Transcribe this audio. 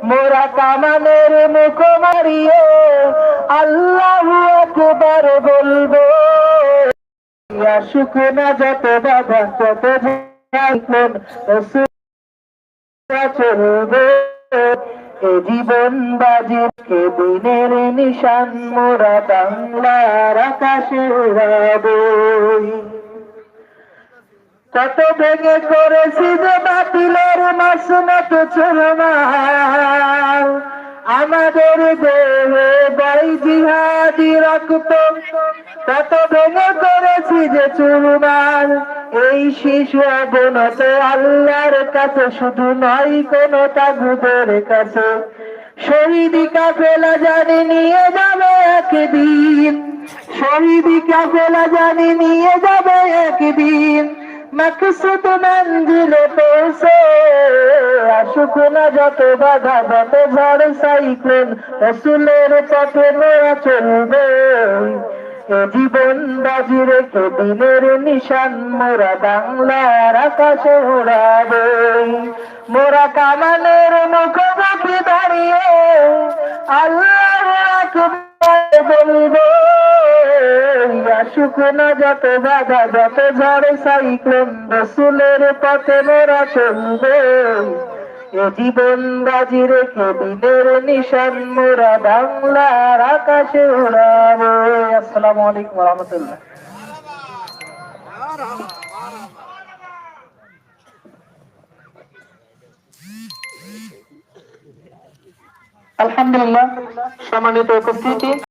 মোরা কামানের মুখ মারিয়ে আল্লাহু আকবার বলবো। আসুক না যত বাধা যত চলবে, এ জীবন বাজিকে দিনের নিশান মোরা বাংলার আকাশে উড়াবো। কত ভেঙে করেছি যে বাতিলের মাসুমাত চুরমার, আমাদের দেহে বাই জিহাদি রক্ত। কত ভেঙে করেছি যে চুরমার, এই শিশু অবনত আল্লাহর কাছে শুধু নয় কোন তাগুদের কাছে। শহীদি কাফেলা জানি নিয়ে যাবে একদিন, শহীদি কাফেলা জানি নিয়ে যাবে একদিন, মকসুদ মঞ্জিলে পৌঁছে। আসুক না যত বাধা যত ঝড় সাইক্লোন, রাসূলের পথে মোরা চলবে। এ জীবন বাজি রেখে দিনের নিশান মোরা বাংলার আকাশে উড়াবে। মোরা কামানের মুখোমুখি দাঁড়িয়ে আল্লাহু আকবার বলবো। আসুক না যত বাধা যত ঝড় সাইক্লোন, রাসূলের পথে মোরা চলবে। এ জীবন বাজি রেখে দিনের নিশান মোরা বাংলার আকাশে উড়াবো। আসসালামু আলাইকুম ওয়া রাহমাতুল্লাহ। আলহামদুলিল্লাহ, সম্মানিত উপস্থিতি।